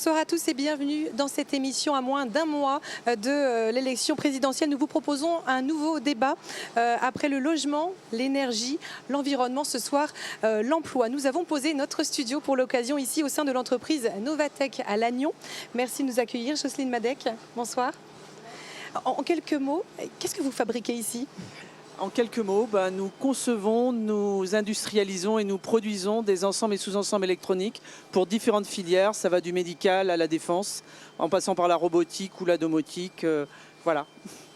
Bonsoir à tous et bienvenue dans cette émission à moins d'un mois de l'élection présidentielle. Nous vous proposons un nouveau débat après le logement, l'énergie, l'environnement. Ce soir, l'emploi. Nous avons posé notre studio pour l'occasion ici au sein de l'entreprise Novatech à Lannion. Merci de nous accueillir. Jocelyne Madec, bonsoir. En quelques mots, qu'est-ce que vous fabriquez ici ? En quelques mots, nous concevons, nous industrialisons et nous produisons des ensembles et sous-ensembles électroniques pour différentes filières. Ça va du médical à la défense, en passant par la robotique ou la domotique. Voilà.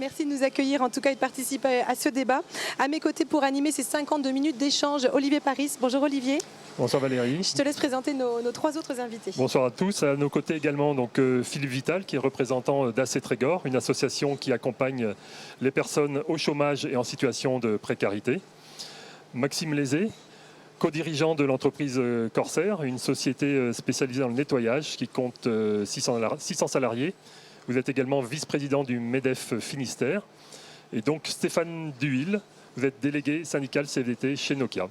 Merci de nous accueillir en tout cas et de participer à ce débat. À mes côtés pour animer ces 52 minutes d'échange, Olivier Paris. Bonjour Olivier. Bonsoir Valérie. Je te laisse présenter nos trois autres invités. Bonsoir à tous. À nos côtés également Philippe Vital, qui est représentant d'AC Trégor, une association qui accompagne les personnes au chômage et en situation de précarité. Maxime Lézé, co-dirigeant de l'entreprise Corsair, une société spécialisée dans le nettoyage qui compte 600 salariés. Vous êtes également vice-président du MEDEF Finistère. Et donc Stéphane Duhil, vous êtes délégué syndical CFDT chez Nokia.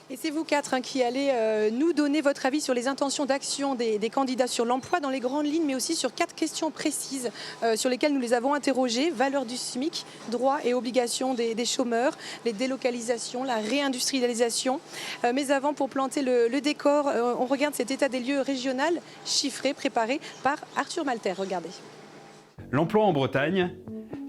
Et c'est vous quatre qui allez nous donner votre avis sur les intentions d'action des candidats sur l'emploi dans les grandes lignes, mais aussi sur 4 questions précises sur lesquelles nous les avons interrogés. Valeur du SMIC, droits et obligations des chômeurs, les délocalisations, la réindustrialisation. Mais avant, pour planter le décor, on regarde cet état des lieux régional chiffré, préparé par Arthur Malter. Regardez. L'emploi en Bretagne,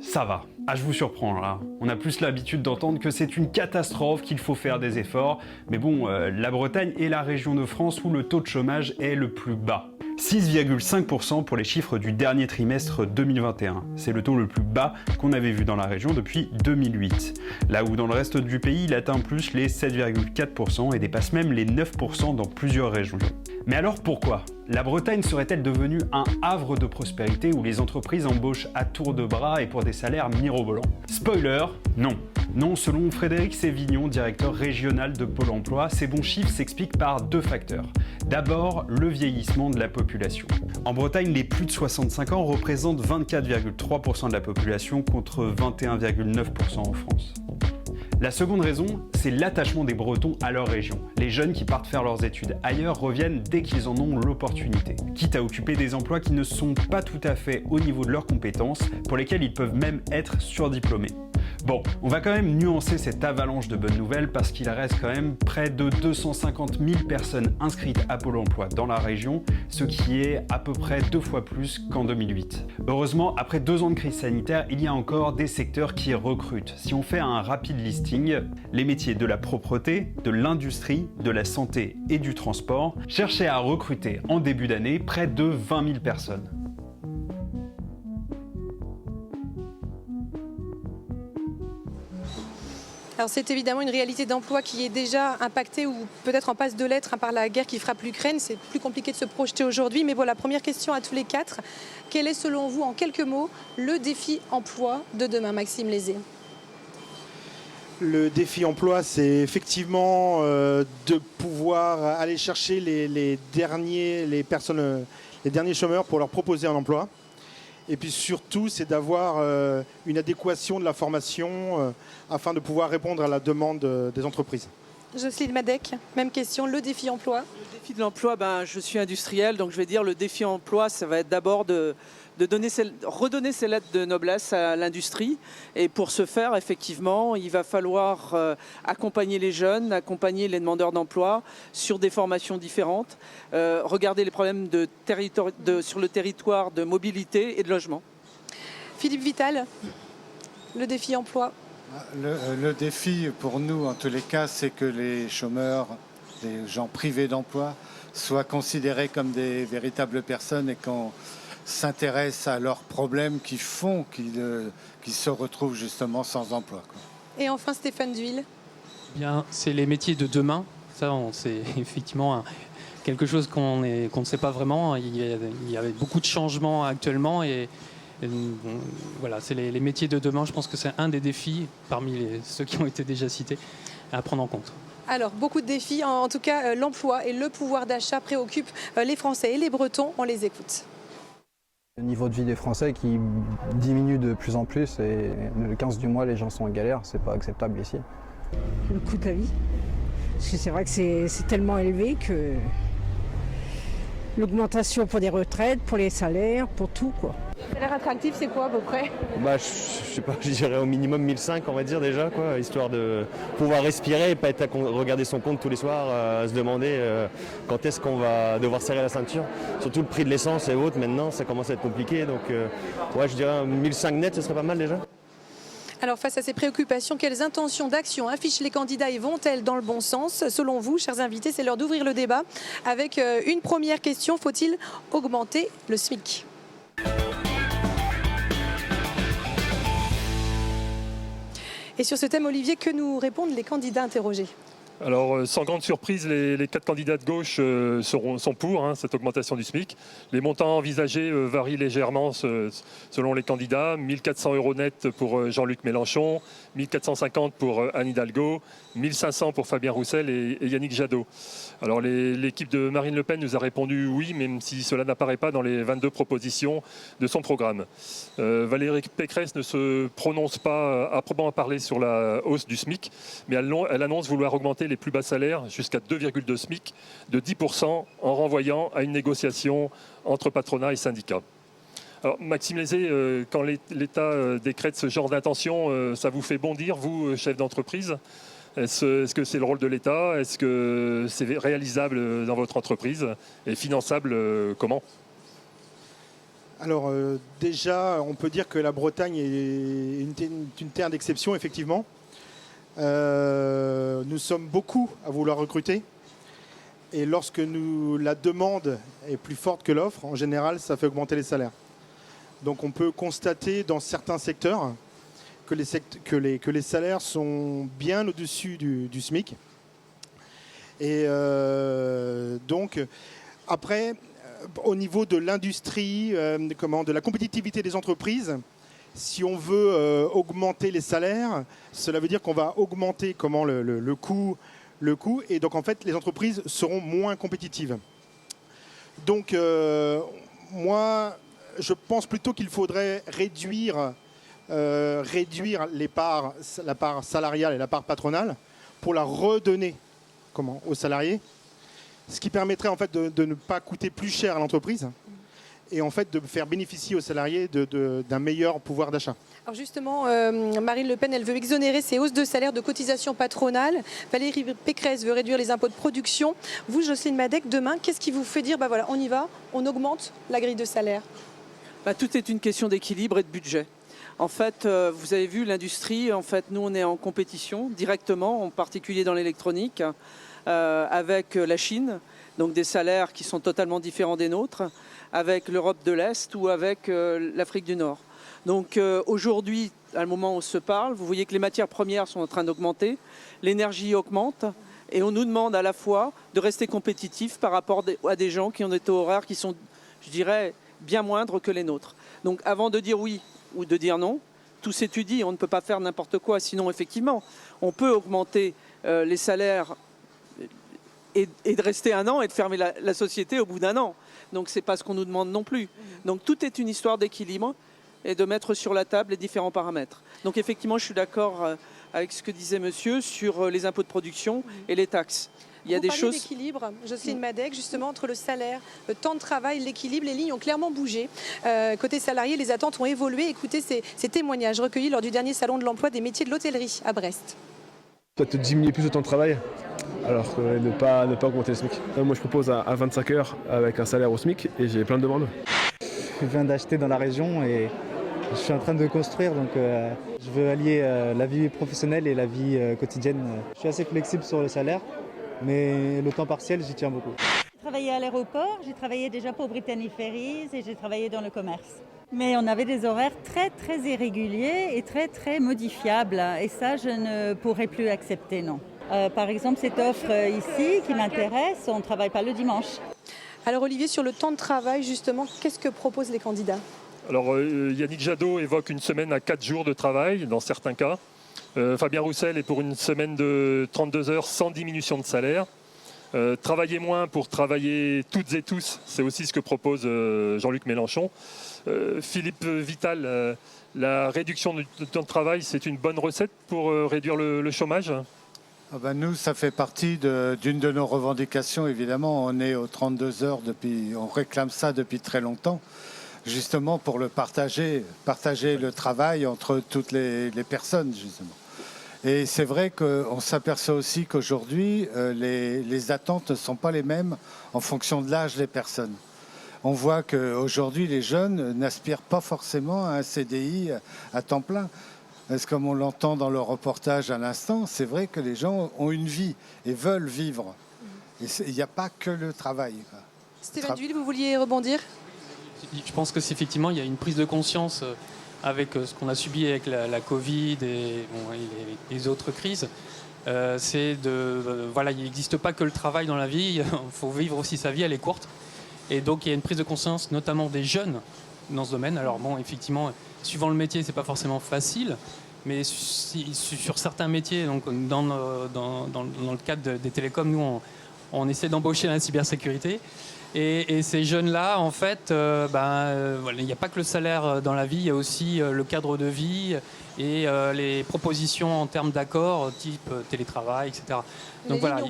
ça va. Ah, je vous surprends là. On a plus l'habitude d'entendre que c'est une catastrophe, qu'il faut faire des efforts. Mais bon, la Bretagne est la région de France où le taux de chômage est le plus bas. 6,5% pour les chiffres du dernier trimestre 2021. C'est le taux le plus bas qu'on avait vu dans la région depuis 2008. Là où dans le reste du pays, il atteint plus les 7,4% et dépasse même les 9% dans plusieurs régions. Mais alors pourquoi ? La Bretagne serait-elle devenue un havre de prospérité où les entreprises embauchent à tour de bras et pour des salaires mirobolants ? Spoiler, non. Non, selon Frédéric Sévignon, directeur régional de Pôle emploi, ces bons chiffres s'expliquent par 2 facteurs. D'abord, le vieillissement de la population. En Bretagne, les plus de 65 ans représentent 24,3% de la population contre 21,9% en France. La seconde raison, c'est l'attachement des Bretons à leur région. Les jeunes qui partent faire leurs études ailleurs reviennent dès qu'ils en ont l'opportunité, quitte à occuper des emplois qui ne sont pas tout à fait au niveau de leurs compétences, pour lesquels ils peuvent même être surdiplômés. Bon, on va quand même nuancer cette avalanche de bonnes nouvelles parce qu'il reste quand même près de 250 000 personnes inscrites à Pôle emploi dans la région, ce qui est à peu près 2 fois plus qu'en 2008. Heureusement, après 2 ans de crise sanitaire, il y a encore des secteurs qui recrutent. Si on fait un rapide listing, les métiers de la propreté, de l'industrie, de la santé et du transport cherchaient à recruter en début d'année près de 20 000 personnes. Alors c'est évidemment une réalité d'emploi qui est déjà impactée ou peut-être en passe de l'être par la guerre qui frappe l'Ukraine. C'est plus compliqué de se projeter aujourd'hui. Mais voilà, première question à tous les 4. Quel est selon vous, en quelques mots, le défi emploi de demain, Maxime Lézé ? Le défi emploi, c'est effectivement de pouvoir aller chercher les derniers chômeurs pour leur proposer un emploi. Et puis surtout, c'est d'avoir une adéquation de la formation afin de pouvoir répondre à la demande des entreprises. Jocelyne Madec, même question, le défi emploi. Le défi de l'emploi, je suis industriel, donc je vais dire le défi emploi, ça va être d'abord de redonner ses lettres de noblesse à l'industrie. Et pour ce faire, effectivement, il va falloir accompagner les jeunes, accompagner les demandeurs d'emploi sur des formations différentes, regarder les problèmes sur le territoire de mobilité et de logement. Philippe Vital, le défi emploi. Le défi pour nous, en tous les cas, c'est que les chômeurs, les gens privés d'emploi, soient considérés comme des véritables personnes et qu'on s'intéresse à leurs problèmes qui font qu'ils se retrouvent justement sans emploi. Et enfin Stéphane Duhil. Bien, c'est les métiers de demain. Ça, c'est effectivement quelque chose qu'on ne sait pas vraiment. Il y a beaucoup de changements actuellement et voilà, c'est les métiers de demain. Je pense que c'est un des défis parmi ceux qui ont été déjà cités à prendre en compte. Alors, beaucoup de défis. En tout cas, l'emploi et le pouvoir d'achat préoccupent les Français et les Bretons. On les écoute. Le niveau de vie des Français qui diminue de plus en plus et le 15 du mois, les gens sont en galère. C'est pas acceptable ici. Le coût de la vie. Parce que c'est vrai que c'est tellement élevé que l'augmentation pour des retraites, pour les salaires, pour tout quoi. Salaire attractif, c'est quoi à peu près? Je sais pas, je dirais au minimum 1005 on va dire déjà, quoi, histoire de pouvoir respirer et pas être à regarder son compte tous les soirs, à se demander quand est-ce qu'on va devoir serrer la ceinture. Surtout le prix de l'essence et autres, maintenant ça commence à être compliqué, donc je dirais 1005 net, ce serait pas mal déjà. Alors face à ces préoccupations, quelles intentions d'action affichent les candidats et vont-elles dans le bon sens? Selon vous, chers invités, c'est l'heure d'ouvrir le débat avec une première question. Faut-il augmenter le SMIC? Et sur ce thème, Olivier, que nous répondent les candidats interrogés? Alors, sans grande surprise, les 4 candidats de gauche sont pour cette augmentation du SMIC. Les montants envisagés varient légèrement selon les candidats. 1 400 € net pour Jean-Luc Mélenchon, 1 450 pour Anne Hidalgo, 1 500 pour Fabien Roussel et Yannick Jadot. Alors, l'équipe de Marine Le Pen nous a répondu oui, même si cela n'apparaît pas dans les 22 propositions de son programme. Valérie Pécresse ne se prononce pas à proprement parler sur la hausse du SMIC, mais elle annonce vouloir augmenter les plus bas salaires jusqu'à 2,2 SMIC de 10% en renvoyant à une négociation entre patronat et syndicats. Alors, Maxime Lézé, quand l'État décrète ce genre d'intention, ça vous fait bondir, vous, chef d'entreprise? Est-ce que c'est le rôle de l'État? Est-ce que c'est réalisable dans votre entreprise? Et finançable comment? Alors déjà, on peut dire que la Bretagne est une terre d'exception, effectivement. Nous sommes beaucoup à vouloir recruter. Et lorsque la demande est plus forte que l'offre, en général, ça fait augmenter les salaires. Donc on peut constater dans certains secteurs que les salaires sont bien au-dessus du SMIC. Et donc, après, au niveau de l'industrie, de la compétitivité des entreprises, si on veut augmenter les salaires, cela veut dire qu'on va augmenter le coût. Et donc, en fait, les entreprises seront moins compétitives. Donc, moi, je pense plutôt qu'il faudrait réduire la part salariale et la part patronale pour la redonner aux salariés, ce qui permettrait en fait de ne pas coûter plus cher à l'entreprise et en fait de faire bénéficier aux salariés d'un meilleur pouvoir d'achat. Alors justement, Marine Le Pen, elle veut exonérer ces hausses de salaire de cotisations patronales. Valérie Pécresse veut réduire les impôts de production. Vous, Jocelyne Madec, demain, qu'est-ce qui vous fait dire voilà, on y va, on augmente la grille de salaire? Tout est une question d'équilibre et de budget. En fait, vous avez vu l'industrie, en fait, nous on est en compétition directement, en particulier dans l'électronique, avec la Chine, donc des salaires qui sont totalement différents des nôtres, avec l'Europe de l'Est ou avec l'Afrique du Nord. Donc aujourd'hui, à le moment où on se parle, vous voyez que les matières premières sont en train d'augmenter, l'énergie augmente et on nous demande à la fois de rester compétitifs par rapport à des gens qui ont des taux horaires qui sont, je dirais, bien moindres que les nôtres. Donc avant de dire oui ou de dire non, tout s'étudie, on ne peut pas faire n'importe quoi, sinon effectivement, on peut augmenter les salaires et de rester un an et de fermer la société au bout d'un an. Donc ce n'est pas ce qu'on nous demande non plus. Donc tout est une histoire d'équilibre et de mettre sur la table les différents paramètres. Donc effectivement, je suis d'accord avec ce que disait monsieur sur les impôts de production et les taxes. Il y a des choses d'équilibre, Jocelyne Madec, justement entre le salaire, le temps de travail, l'équilibre, les lignes ont clairement bougé. Côté salarié, les attentes ont évolué. Écoutez ces témoignages recueillis lors du dernier salon de l'emploi des métiers de l'hôtellerie à Brest. Toi, te diminuer plus le temps de travail, alors que ne pas augmenter le SMIC. Moi, je propose à 25 heures avec un salaire au SMIC et j'ai plein de demandes. Je viens d'acheter dans la région et je suis en train de construire, donc je veux allier la vie professionnelle et la vie quotidienne. Je suis assez flexible sur le salaire, mais le temps partiel, j'y tiens beaucoup. J'ai travaillé à l'aéroport, j'ai travaillé déjà pour Brittany Ferries et j'ai travaillé dans le commerce. Mais on avait des horaires très très irréguliers et très très modifiables et ça je ne pourrais plus accepter, non. Par exemple cette offre ici qui m'intéresse, on ne travaille pas le dimanche. Alors Olivier, sur le temps de travail justement, qu'est-ce que proposent les candidats? Alors Yannick Jadot évoque une semaine à 4 jours de travail dans certains cas. Fabien Roussel est pour une semaine de 32 heures sans diminution de salaire. Travailler moins pour travailler toutes et tous, c'est aussi ce que propose Jean-Luc Mélenchon. Philippe Vital, la réduction du temps de travail, c'est une bonne recette pour réduire le chômage? Nous, ça fait partie d'une de nos revendications, évidemment. On est aux 32 heures on réclame ça depuis très longtemps, justement pour partager le travail entre toutes les personnes, justement. Et c'est vrai qu'on s'aperçoit aussi qu'aujourd'hui, les attentes ne sont pas les mêmes en fonction de l'âge des personnes. On voit qu'aujourd'hui, les jeunes n'aspirent pas forcément à un CDI à temps plein. Parce que comme on l'entend dans le reportage à l'instant, c'est vrai que les gens ont une vie et veulent vivre. Et il n'y a pas que le travail. Stéphane Duil, vous vouliez rebondir? Je pense que c'est effectivement, il y a une prise de conscience avec ce qu'on a subi avec la Covid et les autres crises. Voilà, il n'existe pas que le travail dans la vie, il faut vivre aussi sa vie, elle est courte. Et donc il y a une prise de conscience notamment des jeunes dans ce domaine. Alors bon, effectivement, suivant le métier, c'est pas forcément facile, mais sur certains métiers, donc dans le cadre des télécoms, nous on essaie d'embaucher la cybersécurité. Et ces jeunes-là, en fait, voilà, il n'y a pas que le salaire dans la vie, il y a aussi le cadre de vie et les propositions en termes d'accords, type télétravail, etc. Donc voilà,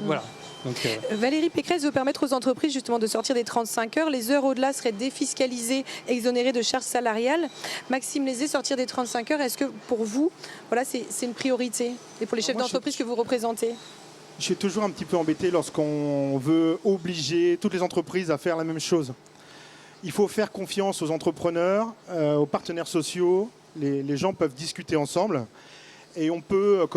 voilà. Donc, Valérie Pécresse veut permettre aux entreprises justement de sortir des 35 heures. Les heures au-delà seraient défiscalisées, exonérées de charges salariales. Maxime Lézé, sortir des 35 heures, est-ce que pour vous, voilà, c'est une priorité? Et pour les chefs d'entreprise que vous représentez? Je suis toujours un petit peu embêté lorsqu'on veut obliger toutes les entreprises à faire la même chose. Il faut faire confiance aux entrepreneurs, aux partenaires sociaux. Les gens peuvent discuter ensemble. Et on peut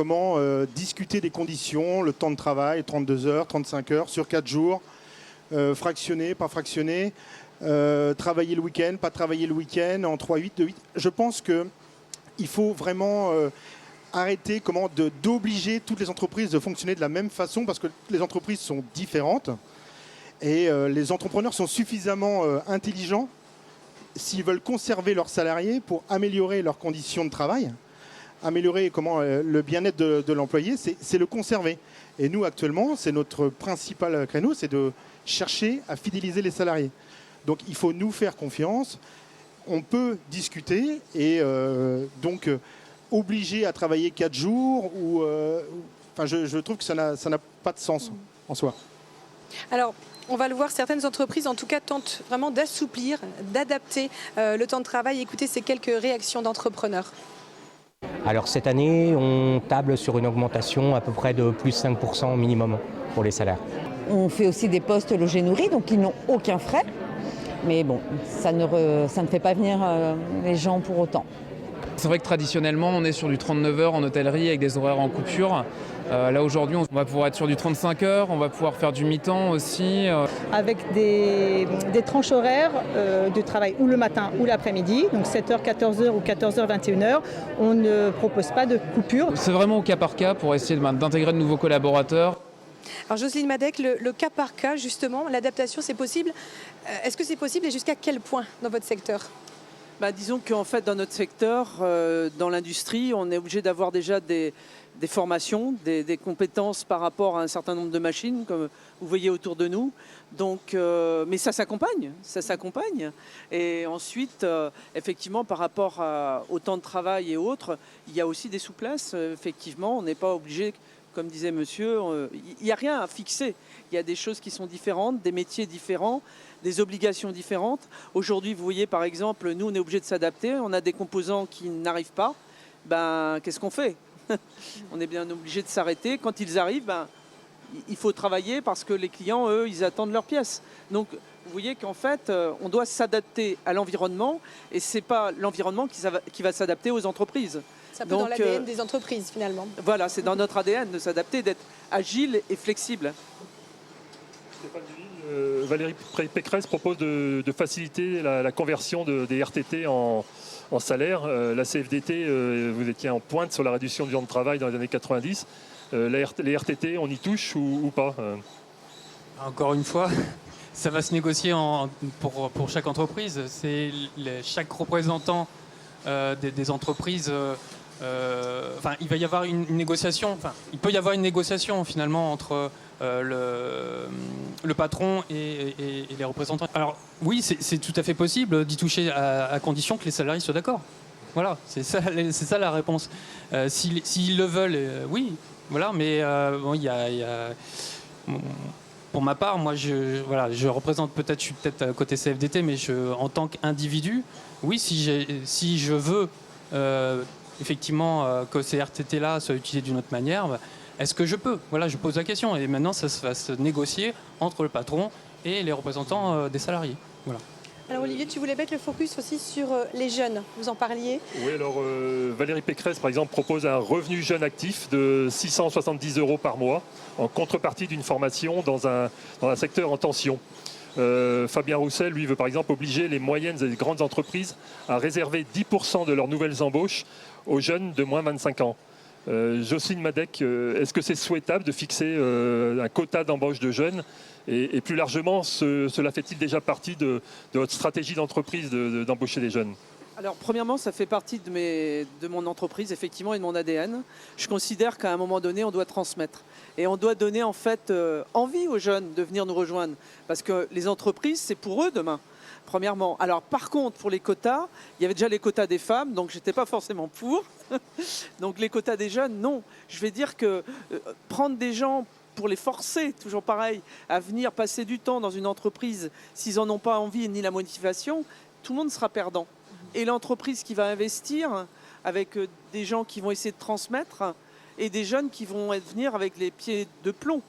discuter des conditions, le temps de travail, 32 heures, 35 heures, sur 4 jours, fractionné, pas fractionné, travailler le week-end, pas travailler le week-end, en 3-8, 2-8. Je pense qu'il faut vraiment arrêter d'obliger toutes les entreprises de fonctionner de la même façon, parce que les entreprises sont différentes et les entrepreneurs sont suffisamment intelligents s'ils veulent conserver leurs salariés pour améliorer leurs conditions de travail. Améliorer le bien-être de l'employé, c'est le conserver. Et nous, actuellement, c'est notre principal créneau, c'est de chercher à fidéliser les salariés. Donc, il faut nous faire confiance. On peut discuter et donc obliger à travailler 4 jours. Je trouve que ça n'a pas de sens en soi. Alors, on va le voir, certaines entreprises, en tout cas, tentent vraiment d'assouplir, d'adapter le temps de travail. Écoutez ces quelques réactions d'entrepreneurs. Alors cette année, on table sur une augmentation à peu près de plus 5% minimum pour les salaires. On fait aussi des postes logés nourris, donc ils n'ont aucun frais. Mais bon, ça ne fait pas venir les gens pour autant. C'est vrai que traditionnellement, on est sur du 39 heures en hôtellerie avec des horaires en coupure. Là aujourd'hui, on va pouvoir être sur du 35 heures, on va pouvoir faire du mi-temps aussi. Avec des tranches horaires de travail ou le matin ou l'après-midi, donc 7h, 14h ou 14h, 21h, on ne propose pas de coupure. C'est vraiment au cas par cas pour essayer d'intégrer de nouveaux collaborateurs. Alors Jocelyne Madec, le cas par cas, justement, l'adaptation, c'est possible. Est-ce que c'est possible et jusqu'à quel point dans votre secteur ? Disons qu'en fait, dans notre secteur, dans l'industrie, on est obligé d'avoir déjà des formations, des compétences par rapport à un certain nombre de machines, comme vous voyez autour de nous. Donc, mais ça s'accompagne. Et ensuite, effectivement, par rapport au temps de travail et autres, il y a aussi des souplesses. Effectivement, on n'est pas obligé, comme disait monsieur, il n'y a rien à fixer. Il y a des choses qui sont différentes, des métiers différents, des obligations différentes. Aujourd'hui, vous voyez, par exemple, nous, on est obligé de s'adapter. On a des composants qui n'arrivent pas. Qu'est-ce qu'on fait ? On est bien obligé de s'arrêter. Quand ils arrivent, il faut travailler parce que les clients, eux, ils attendent leurs pièces. Donc, vous voyez qu'en fait, on doit s'adapter à l'environnement et ce n'est pas l'environnement qui va s'adapter aux entreprises. C'est un peu dans l'ADN des entreprises, finalement. Voilà, c'est dans notre ADN de s'adapter, d'être agile et flexible. Valérie Pécresse propose de faciliter la conversion des RTT en salaire. La CFDT, vous étiez en pointe sur la réduction du temps de travail dans les années 90. Les RTT, on y touche ou pas ? Encore une fois, ça va se négocier pour chaque entreprise. C'est chaque représentant des entreprises. Il va y avoir une négociation. Il peut y avoir une négociation finalement entre le patron et les représentants. Alors oui, c'est tout à fait possible d'y toucher à condition que les salariés soient d'accord. Voilà, c'est ça la réponse. S'ils le veulent, oui, Voilà, mais bon, pour ma part, moi, je représente je suis peut-être côté CFDT, mais en tant qu'individu, oui, si je veux effectivement que ces RTT-là soient utilisés d'une autre manière, est-ce que je peux? Voilà, je pose la question. Et maintenant, ça va se négocier entre le patron et les représentants des salariés. Voilà. Alors Olivier, tu voulais mettre le focus aussi sur les jeunes, vous en parliez. Oui, alors Valérie Pécresse, par exemple, propose un revenu jeune actif de 670 € par mois en contrepartie d'une formation dans un secteur en tension. Fabien Roussel, lui, veut par exemple obliger les moyennes et les grandes entreprises à réserver 10% de leurs nouvelles embauches aux jeunes de moins de 25 ans. Jocelyne Madec, est-ce que c'est souhaitable de fixer un quota d'embauche de jeunes et plus largement, cela fait-il déjà partie de votre stratégie d'entreprise d'embaucher des jeunes? Alors premièrement, ça fait partie de mon entreprise, effectivement, et de mon ADN. Je considère qu'à un moment donné, on doit transmettre. Et on doit donner en fait envie aux jeunes de venir nous rejoindre. Parce que les entreprises, c'est pour eux demain. Premièrement. Alors par contre, pour les quotas, il y avait déjà les quotas des femmes, donc je n'étais pas forcément pour. Donc les quotas des jeunes, non. Je vais dire que prendre des gens pour les forcer, toujours pareil, à venir passer du temps dans une entreprise, s'ils n'en ont pas envie ni la motivation, tout le monde sera perdant. Et l'entreprise qui va investir avec des gens qui vont essayer de transmettre et des jeunes qui vont venir avec les pieds de plomb.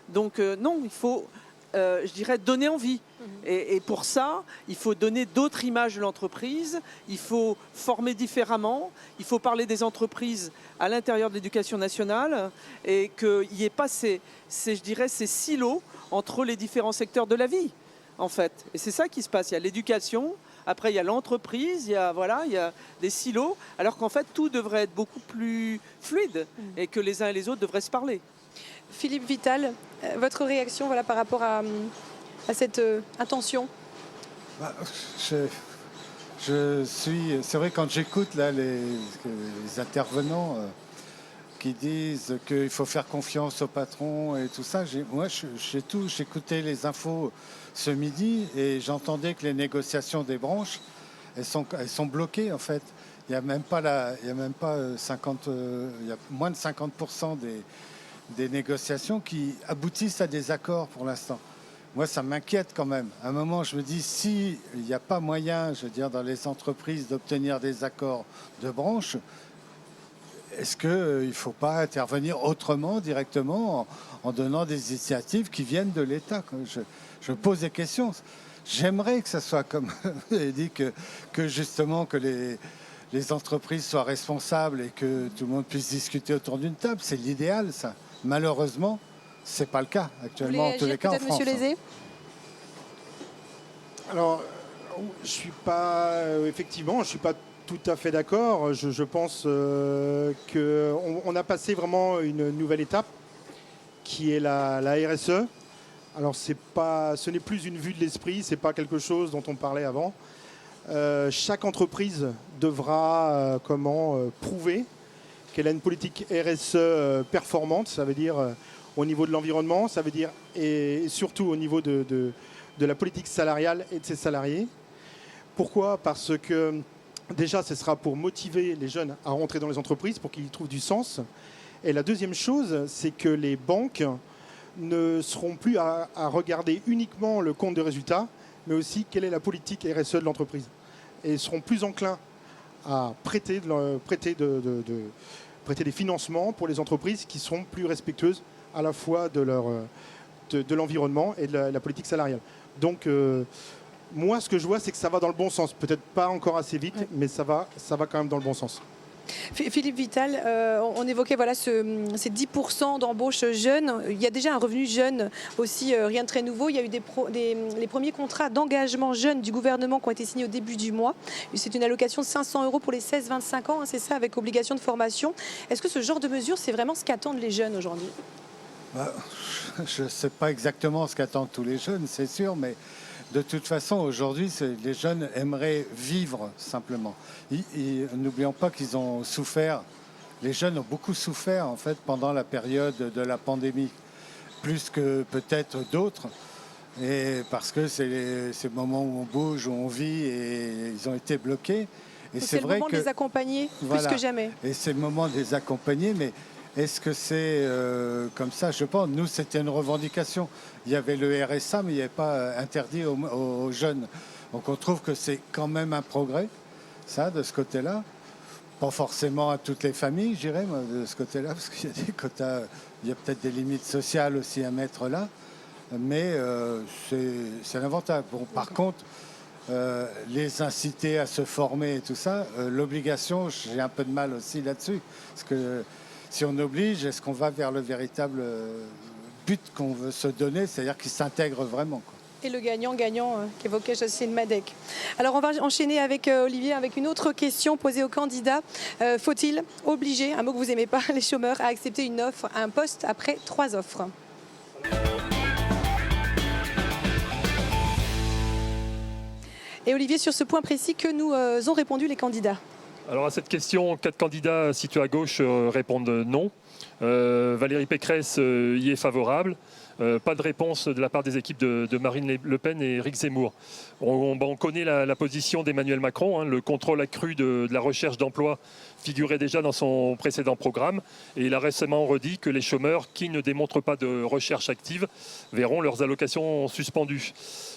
Donc non, il faut... je dirais, donner envie. Et pour ça, il faut donner d'autres images de l'entreprise, il faut former différemment, il faut parler des entreprises à l'intérieur de l'éducation nationale et qu'il n'y ait pas ces silos entre les différents secteurs de la vie, en fait. Et c'est ça qui se passe. Il y a l'éducation, après il y a l'entreprise, il y a des silos, alors qu'en fait, tout devrait être beaucoup plus fluide et que les uns et les autres devraient se parler. Philippe Vital, votre réaction par rapport à cette intention? C'est vrai, quand j'écoute là les intervenants qui disent qu'il faut faire confiance au patron et tout ça, j'écoutais les infos ce midi et j'entendais que les négociations des branches, elles sont bloquées en fait. Il y a moins de 50% des négociations qui aboutissent à des accords pour l'instant. Moi, ça m'inquiète quand même. À un moment, je me dis, s'il n'y a pas moyen, je veux dire, dans les entreprises d'obtenir des accords de branche, est-ce qu'il ne faut pas intervenir autrement, directement, en donnant des initiatives qui viennent de l'État? Je pose des questions. J'aimerais que ça soit comme vous avez dit, que justement, que les entreprises soient responsables et que tout le monde puisse discuter autour d'une table. C'est l'idéal, ça. Malheureusement, ce n'est pas le cas actuellement, en tous les cas en France. Monsieur Lézé ? Alors, je suis pas, effectivement, je suis pas tout à fait d'accord. Je pense qu'on a passé vraiment une nouvelle étape qui est la RSE. Alors, ce n'est plus une vue de l'esprit, c'est pas quelque chose dont on parlait avant. Chaque entreprise devra prouver qu'elle a une politique RSE performante, ça veut dire au niveau de l'environnement, ça veut dire et surtout au niveau de la politique salariale et de ses salariés. Pourquoi ? Parce que déjà, ce sera pour motiver les jeunes à rentrer dans les entreprises, pour qu'ils y trouvent du sens. Et la deuxième chose, c'est que les banques ne seront plus à regarder uniquement le compte de résultats, mais aussi quelle est la politique RSE de l'entreprise. Et seront plus enclins à prêter des financements pour les entreprises qui seront plus respectueuses à la fois de l'environnement et de la politique salariale. Donc, moi, ce que je vois, c'est que ça va dans le bon sens. Peut-être pas encore assez vite, mais ça va quand même dans le bon sens. Philippe Vital, on évoquait ces 10% d'embauche jeunes. Il y a déjà un revenu jeune aussi, rien de très nouveau. Il y a eu les premiers contrats d'engagement jeunes du gouvernement qui ont été signés au début du mois. C'est une allocation de 500 € pour les 16-25 ans, c'est ça, avec obligation de formation. Est-ce que ce genre de mesure, c'est vraiment ce qu'attendent les jeunes aujourd'hui ? Je ne sais pas exactement ce qu'attendent tous les jeunes, c'est sûr, mais de toute façon, aujourd'hui, les jeunes aimeraient vivre simplement. N'oublions pas qu'ils ont souffert, les jeunes ont beaucoup souffert en fait pendant la période de la pandémie, plus que peut-être d'autres, et parce que c'est le moment où on bouge, où on vit, et ils ont été bloqués. Et c'est le moment de les accompagner plus que jamais. Et c'est le moment de les accompagner, mais Est-ce que c'est comme ça? Je pense. Nous, c'était une revendication. Il y avait le RSA, mais il n'y avait pas interdit aux jeunes. Donc on trouve que c'est quand même un progrès, ça, de ce côté-là. Pas forcément à toutes les familles, je dirais, de ce côté-là, parce qu'il y a des quotas, il y a peut-être des limites sociales aussi à mettre là. Mais c'est un avantage. Bon, par contre, les inciter à se former et tout ça, l'obligation, j'ai un peu de mal aussi là-dessus. Parce que si on oblige, est-ce qu'on va vers le véritable but qu'on veut se donner, c'est-à-dire qu'ils s'intègrent vraiment, quoi. Et le gagnant-gagnant qu'évoquait Jocelyne Madec. Alors on va enchaîner avec Olivier avec une autre question posée aux candidats. Faut-il obliger, un mot que vous n'aimez pas, les chômeurs à accepter une offre, un poste après 3 offres? Et Olivier, sur ce point précis, que nous ont répondu les candidats? Alors à cette question, 4 candidats situés à gauche répondent non. Valérie Pécresse y est favorable. Pas de réponse de la part des équipes de Marine Le Pen et Éric Zemmour. On connaît la position d'Emmanuel Macron. Le contrôle accru de la recherche d'emploi figurait déjà dans son précédent programme. Et il a récemment redit que les chômeurs qui ne démontrent pas de recherche active verront leurs allocations suspendues.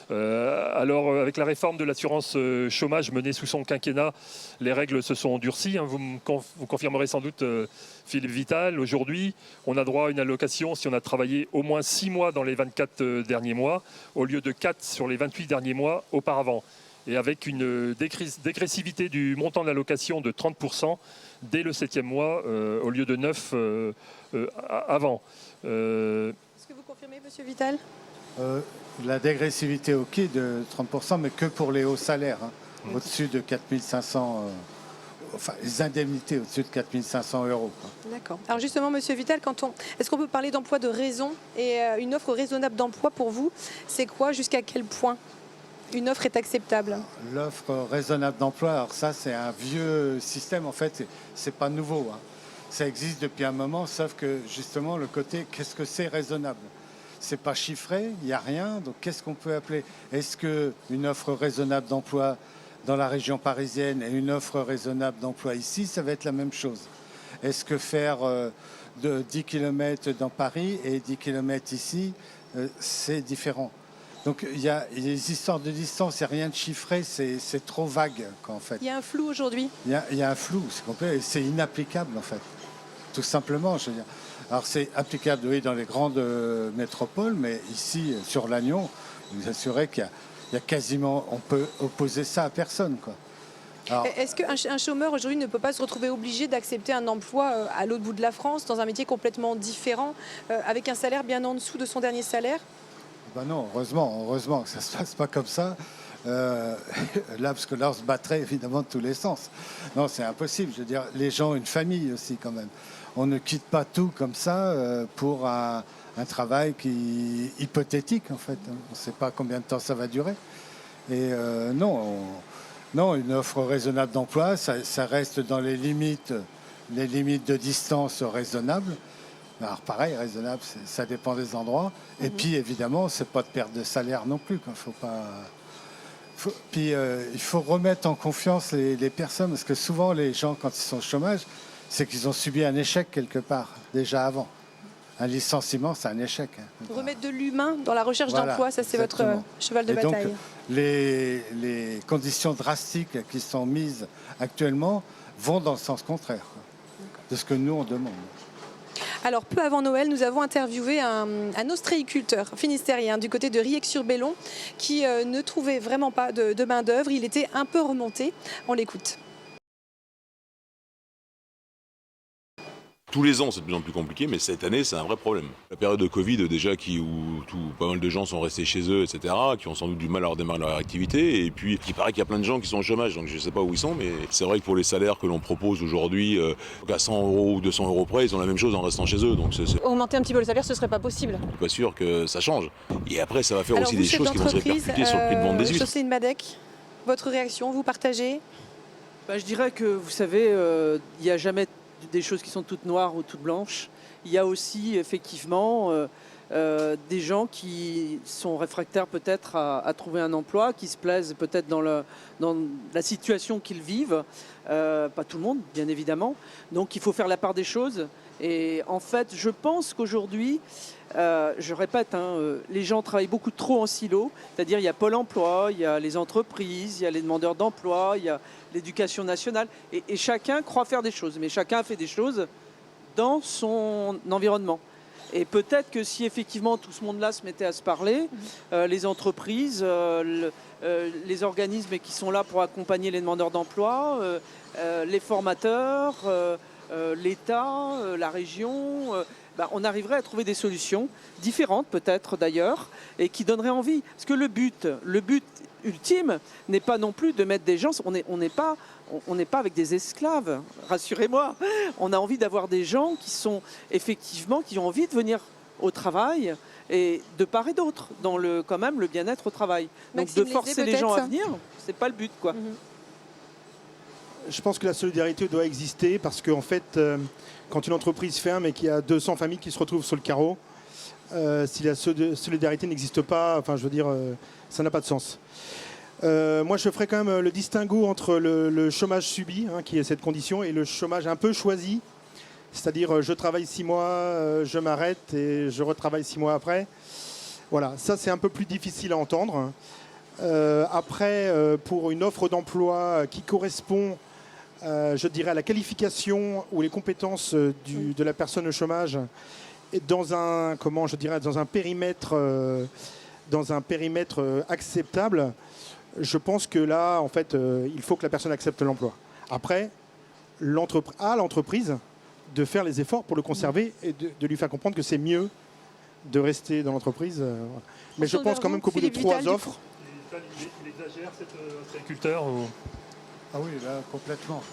Alors, avec la réforme de l'assurance chômage menée sous son quinquennat, les règles se sont durcies. Vous confirmerez sans doute, Philippe Vital, aujourd'hui, on a droit à une allocation si on a travaillé au moins 6 mois dans les 24 derniers mois, au lieu de 4 sur les 28 derniers mois auparavant. Et avec une dégressivité du montant de l'allocation de 30% dès le 7e mois, au lieu de 9 avant. Est-ce que vous confirmez, Monsieur Vital? La dégressivité, ok, de 30%, mais que pour les hauts salaires, au-dessus de 4500, enfin les indemnités au-dessus de 4500 €. D'accord. Alors justement, Monsieur Vital, est-ce qu'on peut parler d'emploi de raison et une offre raisonnable d'emploi pour vous, c'est quoi, jusqu'à quel point une offre est acceptable? L'offre raisonnable d'emploi, alors ça c'est un vieux système, en fait, c'est pas nouveau. Ça existe depuis un moment, sauf que justement le côté, qu'est-ce que c'est raisonnable? C'est pas chiffré, il n'y a rien, donc qu'est-ce qu'on peut appeler? Est-ce qu'une offre raisonnable d'emploi dans la région parisienne et une offre raisonnable d'emploi ici, ça va être la même chose? Est-ce que faire de 10 km dans Paris et 10 km ici, c'est différent? Donc il y a des histoires de distance, il n'y a rien de chiffré, c'est trop vague, quoi, en fait. Il y a un flou aujourd'hui? Il y a un flou, c'est complet, et c'est inapplicable, en fait. Tout simplement, je veux dire. Alors c'est applicable, oui, dans les grandes métropoles, mais ici, sur Lannion, vous assurez qu'il y a quasiment, on peut opposer ça à personne, quoi. Alors, est-ce qu'un chômeur aujourd'hui ne peut pas se retrouver obligé d'accepter un emploi à l'autre bout de la France, dans un métier complètement différent, avec un salaire bien en dessous de son dernier salaire? Ben non, heureusement que ça ne se passe pas comme ça. Là, parce que là, on se battrait évidemment de tous les sens. Non, c'est impossible. Je veux dire, les gens ont une famille aussi quand même. On ne quitte pas tout comme ça pour un travail hypothétique en fait. On ne sait pas combien de temps ça va durer. Et non, une offre raisonnable d'emploi, ça reste dans les limites de distance raisonnables. Alors pareil, raisonnable, ça dépend des endroits. Et puis évidemment, c'est pas de perte de salaire non plus. Puis il faut remettre en confiance les personnes, parce que souvent les gens, quand ils sont au chômage, c'est qu'ils ont subi un échec quelque part, déjà avant. Un licenciement, c'est un échec. Remettre de l'humain dans la recherche d'emploi, ça c'est votre cheval de bataille. Donc, les conditions drastiques qui sont mises actuellement vont dans le sens contraire de ce que nous on demande. Alors, peu avant Noël, nous avons interviewé un ostréiculteur finistérien du côté de Riec-sur-Bellon qui ne trouvait vraiment pas de main-d'œuvre. Il était un peu remonté. On l'écoute. Tous les ans, c'est de plus en plus compliqué, mais cette année, c'est un vrai problème. La période de Covid, déjà, où pas mal de gens sont restés chez eux, etc., qui ont sans doute du mal à redémarrer leur activité, et puis il paraît qu'il y a plein de gens qui sont au chômage, donc je ne sais pas où ils sont, mais c'est vrai que pour les salaires que l'on propose aujourd'hui, à 100 € ou 200 € près, ils ont la même chose en restant chez eux. Donc c'est augmenter un petit peu le salaire, ce ne serait pas possible. Je suis pas sûr que ça change. Et après, ça va faire aussi des choses qui vont se répercuter sur le prix de vente des huiles. Jocelyne Madec, votre réaction, vous partagez? Je dirais que, vous savez, il n'y a jamais des choses qui sont toutes noires ou toutes blanches. Il y a aussi effectivement des gens qui sont réfractaires peut-être à trouver un emploi, qui se plaisent peut-être dans la situation qu'ils vivent. Pas tout le monde, bien évidemment. Donc il faut faire la part des choses. Et en fait, je pense qu'aujourd'hui, je répète, les gens travaillent beaucoup trop en silo. C'est-à-dire il y a Pôle emploi, il y a les entreprises, il y a les demandeurs d'emploi, il y a l'éducation nationale. Et chacun croit faire des choses. Mais chacun fait des choses dans son environnement. Et peut-être que si effectivement tout ce monde-là se mettait à se parler, les entreprises, les organismes qui sont là pour accompagner les demandeurs d'emploi, les formateurs, l'État, la région, on arriverait à trouver des solutions différentes peut-être d'ailleurs et qui donneraient envie. Parce que le but ultime n'est pas non plus de mettre des gens, on n'est pas avec des esclaves, rassurez-moi. On a envie d'avoir des gens qui sont effectivement, qui ont envie de venir au travail et de part et d'autre, dans quand même le bien-être au travail. Donc de forcer les gens à venir, c'est pas le but, quoi. Je pense que la solidarité doit exister parce qu'en fait, quand une entreprise ferme et qu'il y a 200 familles qui se retrouvent sur le carreau, si la solidarité n'existe pas, enfin, je veux dire, ça n'a pas de sens. Moi, je ferais quand même le distinguo entre le chômage subi, qui est cette condition, et le chômage un peu choisi. C'est-à-dire, je travaille 6 mois, je m'arrête et je retravaille 6 mois après. Voilà, ça, c'est un peu plus difficile à entendre. Après, pour une offre d'emploi qui correspond, je dirais, à la qualification ou les compétences de la personne au chômage, et dans un périmètre acceptable, je pense que là, en fait, il faut que la personne accepte l'emploi. Après, à l'entreprise de faire les efforts pour le conserver et de lui faire comprendre que c'est mieux de rester dans l'entreprise. Mais je pense quand même qu'au bout de 3 offres... Il exagère, cet agriculteur ou... Ah oui, là, complètement.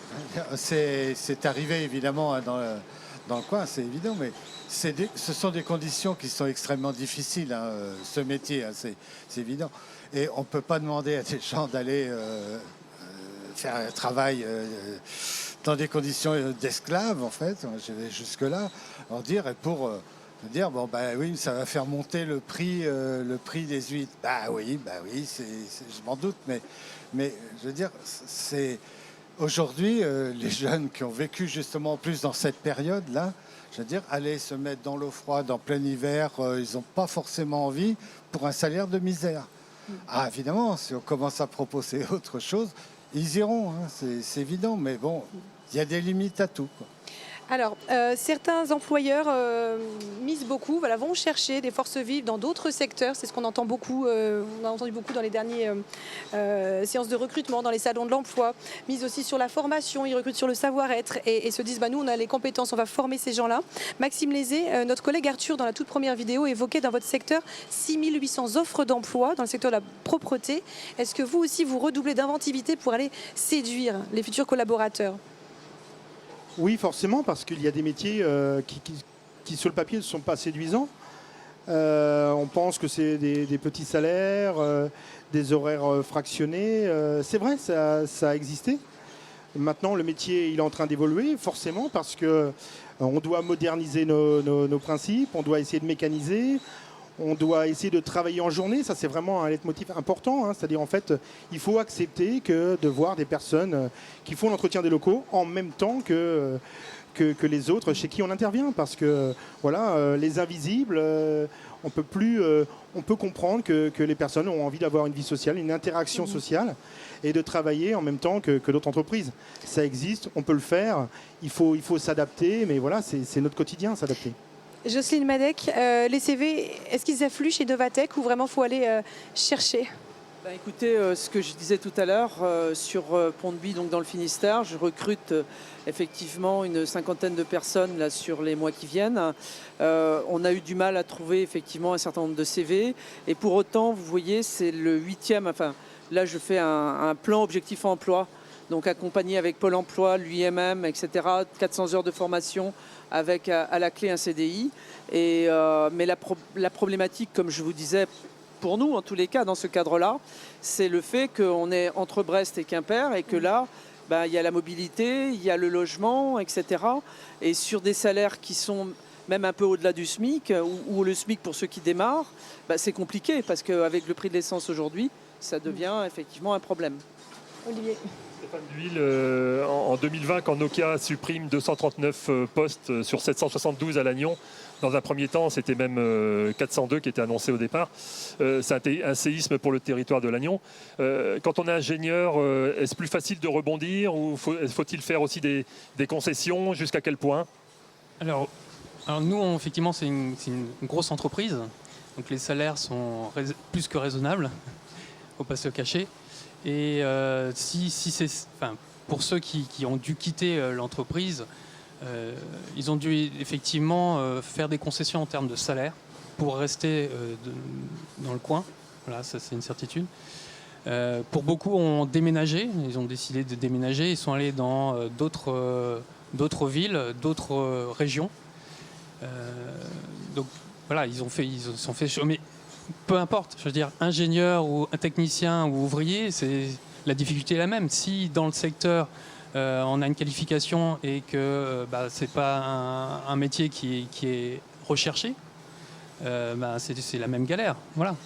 C'est arrivé, évidemment, dans le coin, c'est évident, mais ce sont des conditions qui sont extrêmement difficiles, ce métier, c'est évident. Et on ne peut pas demander à des gens d'aller faire un travail dans des conditions d'esclaves, en fait. Je vais jusque-là, pour dire, oui, ça va faire monter le prix des huîtres. Oui, je m'en doute, mais je veux dire, c'est aujourd'hui, les jeunes qui ont vécu justement plus dans cette période-là, je veux dire, aller se mettre dans l'eau froide en plein hiver, ils n'ont pas forcément envie pour un salaire de misère. Ah, évidemment, si on commence à proposer autre chose, ils iront, c'est évident, mais bon, il y a des limites à tout, quoi. Alors, certains employeurs misent beaucoup, vont chercher des forces vives dans d'autres secteurs. C'est ce qu'on entend beaucoup, on a entendu beaucoup dans les dernières séances de recrutement, dans les salons de l'emploi. Misent aussi sur la formation, ils recrutent sur le savoir-être et se disent, nous, on a les compétences, on va former ces gens-là. Maxime Lézé, notre collègue Arthur, dans la toute première vidéo, évoquait dans votre secteur 6800 offres d'emploi dans le secteur de la propreté. Est-ce que vous aussi, vous redoublez d'inventivité pour aller séduire les futurs collaborateurs ? Oui, forcément, parce qu'il y a des métiers qui, sur le papier, ne sont pas séduisants. On pense que c'est des petits salaires, des horaires fractionnés. C'est vrai, ça a existé. Maintenant, le métier il est en train d'évoluer, forcément, parce qu'on doit moderniser nos principes, on doit essayer de mécaniser, on doit essayer de travailler en journée. Ça, c'est vraiment un leitmotiv important. C'est-à-dire, en fait, il faut accepter de voir des personnes qui font l'entretien des locaux en même temps que les autres chez qui on intervient. Parce que, voilà, les invisibles, on peut comprendre que les personnes ont envie d'avoir une vie sociale, une interaction sociale et de travailler en même temps que d'autres entreprises. Ça existe, on peut le faire. Il faut s'adapter, mais voilà, c'est notre quotidien, s'adapter. Jocelyne Madec, les CV, est-ce qu'ils affluent chez Novatec ou vraiment il faut aller chercher ? Écoutez, ce que je disais tout à l'heure, sur Pont-de-Buis, donc dans le Finistère, je recrute effectivement une 50aine de personnes là, sur les mois qui viennent. On a eu du mal à trouver effectivement un certain nombre de CV. Et pour autant, vous voyez, c'est le 8e, là je fais un plan objectif emploi, donc accompagné avec Pôle emploi, l'UIMM, etc., 400 heures de formation, avec à la clé un CDI. Mais la problématique, comme je vous disais, pour nous, en tous les cas, dans ce cadre-là, c'est le fait qu'on est entre Brest et Quimper et que là, il y a la mobilité, il y a le logement, etc. Et sur des salaires qui sont même un peu au-delà du SMIC, ou le SMIC pour ceux qui démarrent, c'est compliqué parce qu'avec le prix de l'essence aujourd'hui, ça devient effectivement un problème. Olivier. Stéphane Duhil, en 2020, quand Nokia supprime 239 postes sur 772 à Lannion, dans un premier temps, c'était même 402 qui étaient annoncés au départ. C'était un séisme pour le territoire de Lannion. Quand on est ingénieur, est-ce plus facile de rebondir ou faut-il faire aussi des concessions? Jusqu'à quel point? Alors nous, effectivement, c'est une grosse entreprise. Donc les salaires sont plus que raisonnables. Il ne faut pas se le cacher. Et pour ceux qui ont dû quitter l'entreprise, ils ont dû effectivement faire des concessions en termes de salaire pour rester dans le coin. Voilà, ça c'est une certitude. Pour beaucoup ont déménagé, ils ont décidé de déménager, ils sont allés dans d'autres villes, d'autres régions. Donc voilà, ils se sont fait chômer. Peu importe, je veux dire, ingénieur ou un technicien ou ouvrier, la difficulté est la même. Si dans le secteur, on a une qualification et que ce n'est pas un métier qui est recherché, c'est la même galère. Voilà.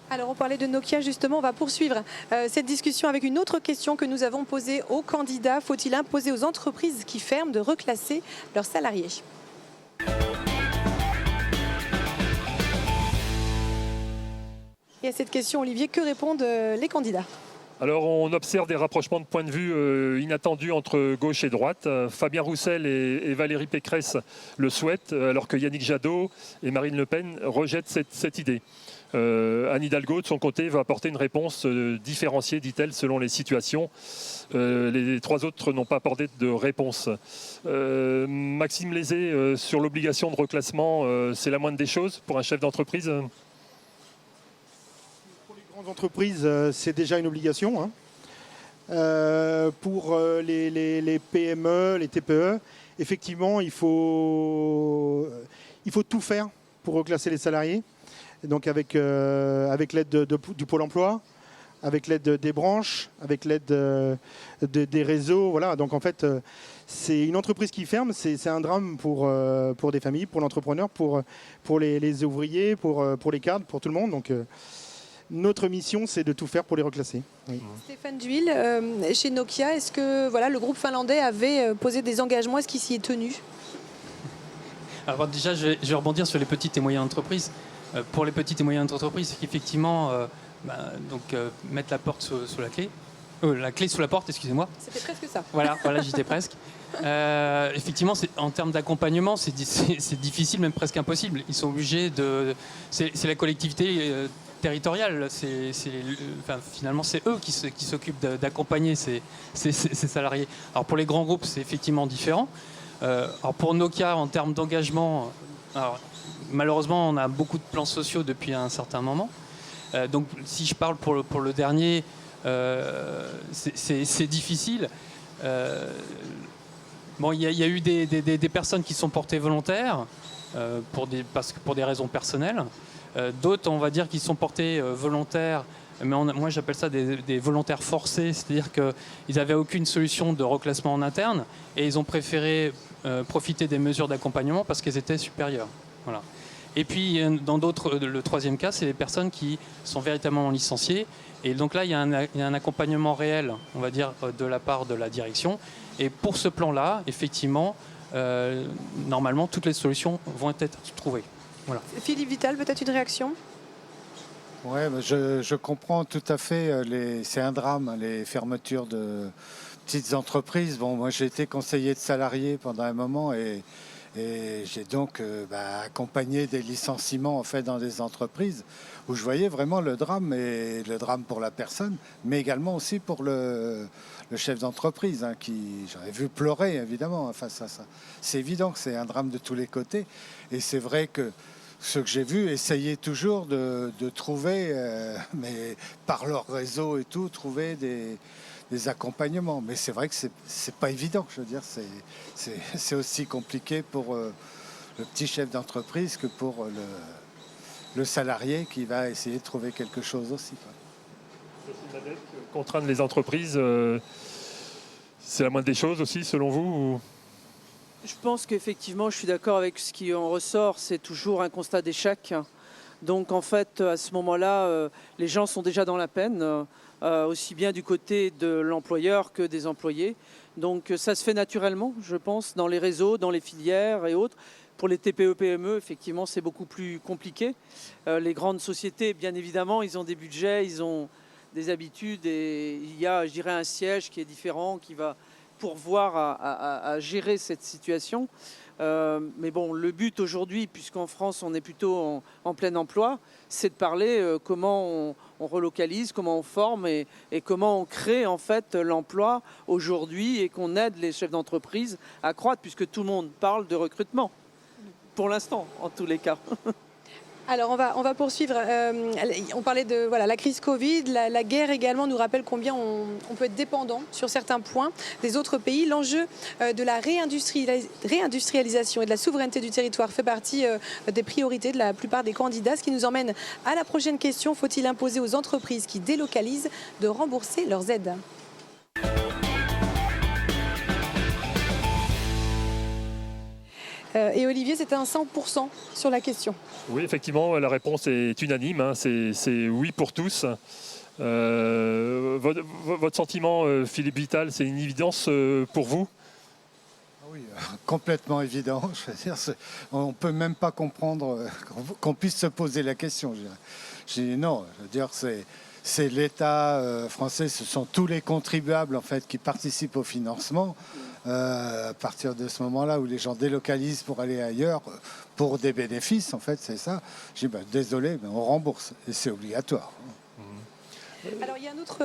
Alors on parlait de Nokia justement, on va poursuivre cette discussion avec une autre question que nous avons posée aux candidats. Faut-il imposer aux entreprises qui ferment de reclasser leurs salariés ? Et à cette question, Olivier, que répondent les candidats ? Alors on observe des rapprochements de points de vue inattendus entre gauche et droite. Fabien Roussel et Valérie Pécresse le souhaitent, alors que Yannick Jadot et Marine Le Pen rejettent cette idée. Anne Hidalgo, de son côté, va apporter une réponse différenciée, dit-elle, selon les situations. Les trois autres n'ont pas apporté de réponse. Maxime Lézé, sur l'obligation de reclassement, c'est la moindre des choses pour un chef d'entreprise ? Grandes entreprises, c'est déjà une obligation. Hein. Pour les PME, les TPE, effectivement, il faut tout faire pour reclasser les salariés. Et donc avec l'aide du Pôle emploi, avec l'aide des branches, avec l'aide des réseaux. Voilà. Donc en fait, c'est une entreprise qui ferme, c'est un drame pour des familles, pour l'entrepreneur, pour les ouvriers, pour les cadres, pour tout le monde. Donc notre mission, c'est de tout faire pour les reclasser. Oui. Stéphane Duhil, chez Nokia, est-ce que le groupe finlandais avait posé des engagements? Est-ce qu'il s'y est tenu? Alors déjà, je vais rebondir sur les petites et moyennes entreprises. Pour les petites et moyennes entreprises, c'est qu'effectivement, mettre la porte sous la clé. La clé sous la porte, excusez-moi. C'était presque ça. Voilà, j'y étais presque. Effectivement, en termes d'accompagnement, c'est difficile, même presque impossible. Ils sont obligés de... C'est la collectivité territoriale. Finalement, c'est eux qui s'occupent d'accompagner ces salariés. Alors pour les grands groupes, c'est effectivement différent. Alors pour Nokia, en termes d'engagement, malheureusement, on a beaucoup de plans sociaux depuis un certain moment. Donc si je parle pour le dernier, c'est difficile. Il y a eu des personnes qui sont portées volontaires pour des raisons personnelles. D'autres, on va dire, qui sont portés volontaires, mais moi j'appelle ça des volontaires forcés, c'est-à-dire qu'ils n'avaient aucune solution de reclassement en interne et ils ont préféré profiter des mesures d'accompagnement parce qu'elles étaient supérieures. Voilà. Et puis, dans d'autres, le troisième cas, c'est les personnes qui sont véritablement licenciées. Et donc là, il y a un accompagnement réel, on va dire, de la part de la direction. Et pour ce plan-là, effectivement, normalement, toutes les solutions vont être trouvées. Voilà. Philippe Vital, peut-être une réaction? Oui, je comprends tout à fait. C'est un drame, les fermetures de petites entreprises. Bon, moi, j'ai été conseiller de salariés pendant un moment et j'ai donc accompagné des licenciements en fait dans des entreprises où je voyais vraiment le drame, et le drame pour la personne, mais également aussi pour le chef d'entreprise qui, j'aurais vu pleurer évidemment face à ça. C'est évident que c'est un drame de tous les côtés, et c'est vrai que ce que j'ai vu, essayer toujours de trouver, mais par leur réseau et tout, trouver des accompagnements. Mais c'est vrai que c'est pas évident, je veux dire, c'est aussi compliqué pour le petit chef d'entreprise que pour le salarié qui va essayer de trouver quelque chose aussi. Contraindre les entreprises, c'est la moindre des choses aussi, selon vous ou... Je pense qu'effectivement, je suis d'accord avec ce qui en ressort, c'est toujours un constat d'échec. Donc en fait, à ce moment-là, les gens sont déjà dans la peine, aussi bien du côté de l'employeur que des employés. Donc ça se fait naturellement, je pense, dans les réseaux, dans les filières et autres. Pour les TPE-PME, effectivement, c'est beaucoup plus compliqué. Les grandes sociétés, bien évidemment, ils ont des budgets, ils ont des habitudes et il y a, je dirais, un siège qui est différent, qui va pourvoir à gérer cette situation. Mais bon, le but aujourd'hui, puisqu'en France, on est plutôt en plein emploi, c'est de parler comment on relocalise, comment on forme et comment on crée en fait l'emploi aujourd'hui et qu'on aide les chefs d'entreprise à croître, puisque tout le monde parle de recrutement. Pour l'instant, en tous les cas. Alors on va poursuivre. On parlait de la crise Covid, la guerre également nous rappelle combien on peut être dépendant sur certains points des autres pays. L'enjeu de la réindustrialisation et de la souveraineté du territoire fait partie des priorités de la plupart des candidats, ce qui nous emmène à la prochaine question. Faut-il imposer aux entreprises qui délocalisent de rembourser leurs aides ? Et Olivier, c'était un 100% sur la question. Oui, effectivement, la réponse est unanime. Hein, c'est oui pour tous. Votre sentiment, Philippe Vital, c'est une évidence pour vous ? Oui, complètement évident. Je veux dire, on ne peut même pas comprendre qu'on puisse se poser la question. Je dis non, je veux dire, c'est l'État français, ce sont tous les contribuables en fait, qui participent au financement. À partir de ce moment-là où les gens délocalisent pour aller ailleurs, pour des bénéfices, en fait, c'est ça. Je dis, désolé, mais on rembourse, et c'est obligatoire. Alors il y a un autre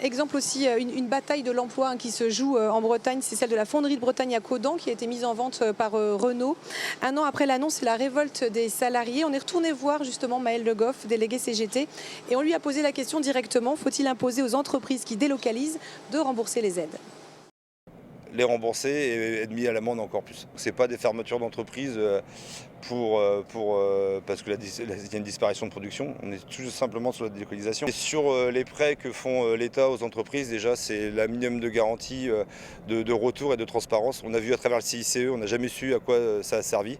exemple aussi, une bataille de l'emploi qui se joue en Bretagne, c'est celle de la fonderie de Bretagne à Caudan qui a été mise en vente par Renault. Un an après l'annonce et la révolte des salariés, on est retourné voir justement Maël Le Goff, délégué CGT, et on lui a posé la question directement, faut-il imposer aux entreprises qui délocalisent de rembourser les aides ? Les rembourser et être mis à l'amende encore plus. Ce n'est pas des fermetures d'entreprise parce qu'il y a une disparition de production. On est tout simplement sur la délocalisation. Et sur les prêts que font l'État aux entreprises, déjà, c'est la minimum de garantie de retour et de transparence. On a vu à travers le CICE, on n'a jamais su à quoi ça a servi.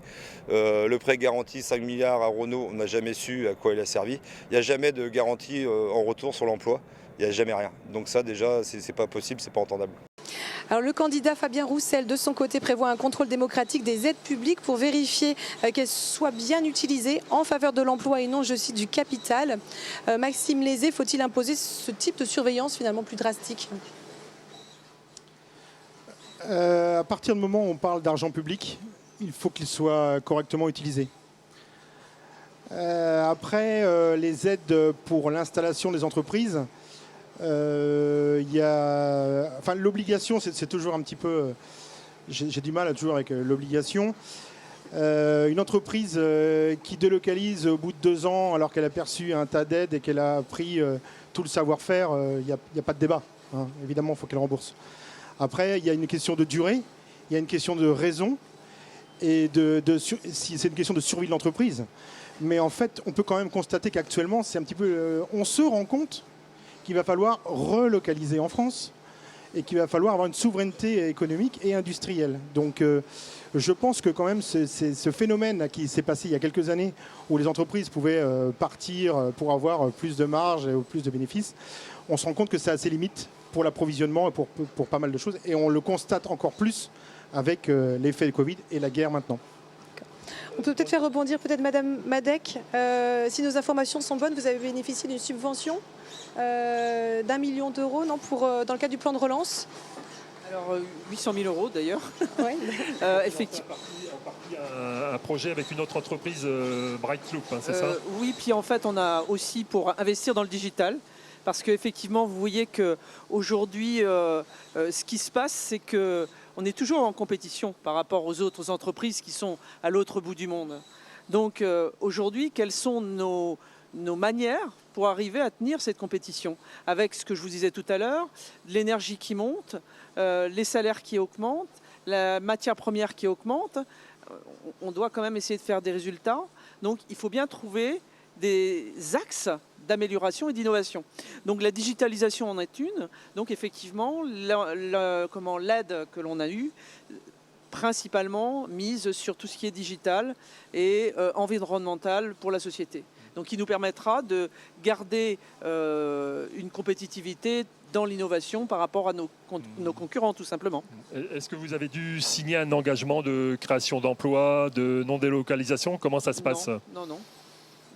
Le prêt garanti 5 milliards à Renault, on n'a jamais su à quoi il a servi. Il n'y a jamais de garantie en retour sur l'emploi. Il n'y a jamais rien. Donc ça, déjà, c'est pas possible, c'est pas entendable. Alors le candidat Fabien Roussel, de son côté, prévoit un contrôle démocratique des aides publiques pour vérifier qu'elles soient bien utilisées en faveur de l'emploi et non, je cite, du capital. Maxime Lézé, faut-il imposer ce type de surveillance finalement plus drastique ? À partir du moment où on parle d'argent public, il faut qu'il soit correctement utilisé. Après, les aides pour l'installation des entreprises, l'obligation, c'est toujours un petit peu... J'ai du mal toujours avec l'obligation. Une entreprise qui délocalise au bout de 2 ans alors qu'elle a perçu un tas d'aides et qu'elle a pris tout le savoir-faire, il n'y a pas de débat. Hein. Évidemment, il faut qu'elle rembourse. Après, il y a une question de durée, il y a une question de raison et si c'est une question de survie de l'entreprise. Mais en fait, on peut quand même constater qu'actuellement, c'est un petit peu... on se rend compte qu'il va falloir relocaliser en France et qu'il va falloir avoir une souveraineté économique et industrielle. Donc je pense que quand même ce phénomène qui s'est passé il y a quelques années où les entreprises pouvaient partir pour avoir plus de marge et plus de bénéfices, on se rend compte que c'est assez limite pour l'approvisionnement et pour pas mal de choses. Et on le constate encore plus avec l'effet de Covid et la guerre maintenant. On peut peut-être faire rebondir Madame Madec. Si nos informations sont bonnes, vous avez bénéficié d'une subvention d'1 million d'euros dans le cadre du plan de relance. Alors 800 000 euros d'ailleurs. Ouais. Effectivement. Un projet avec une autre entreprise, Brightloop, hein, c'est ça ? Oui, puis en fait on a aussi pour investir dans le digital. Parce qu'effectivement, vous voyez qu'aujourd'hui, ce qui se passe, c'est qu'on est toujours en compétition par rapport aux autres entreprises qui sont à l'autre bout du monde. Donc aujourd'hui, quelles sont nos manières pour arriver à tenir cette compétition ? Avec ce que je vous disais tout à l'heure, l'énergie qui monte, les salaires qui augmentent, la matière première qui augmente. On doit quand même essayer de faire des résultats. Donc il faut bien trouver des axes d'amélioration et d'innovation. Donc la digitalisation en est une. Donc effectivement, l'aide que l'on a eue principalement mise sur tout ce qui est digital et environnemental pour la société. Donc qui nous permettra de garder une compétitivité dans l'innovation par rapport à nos concurrents, tout simplement. Est-ce que vous avez dû signer un engagement de création d'emplois, de non-délocalisation? Comment ça se passe? Non.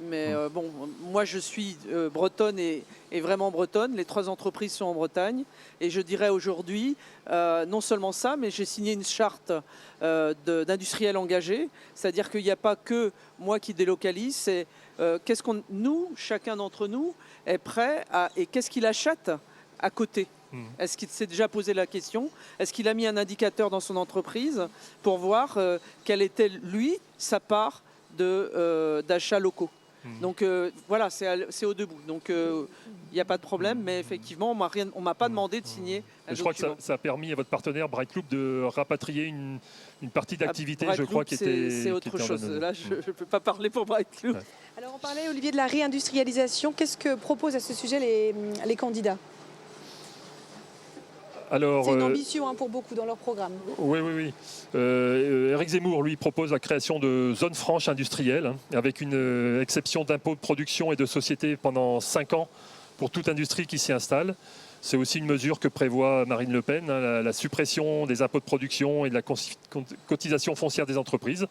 Mais bon, moi je suis bretonne et vraiment bretonne. Les 3 entreprises sont en Bretagne. Et je dirais aujourd'hui, non seulement ça, mais j'ai signé une charte d'industriels engagés. C'est-à-dire qu'il n'y a pas que moi qui délocalise. C'est qu'est-ce qu'on, nous, chacun d'entre nous, est prêt à... Et qu'est-ce qu'il achète à côté? Est-ce qu'il s'est déjà posé la question? Est-ce qu'il a mis un indicateur dans son entreprise pour voir quelle était, lui, sa part d'achats locaux? Donc voilà, c'est au debout. Donc il n'y a pas de problème, mais effectivement, on m'a pas demandé de signer un Je crois document. que ça a permis à votre partenaire Bright Loop de rapatrier une partie d'activité, je crois, qui était... C'est autre chose. Là, je ne peux pas parler pour Bright Loop. Ouais. Alors on parlait, Olivier, de la réindustrialisation. Qu'est-ce que proposent à ce sujet les candidats? C'est une ambition pour beaucoup dans leur programme. Oui. Éric Zemmour, lui, propose la création de zones franches industrielles, avec une exception d'impôts de production et de société pendant 5 ans pour toute industrie qui s'y installe. C'est aussi une mesure que prévoit Marine Le Pen, la suppression des impôts de production et de la cotisation foncière des entreprises.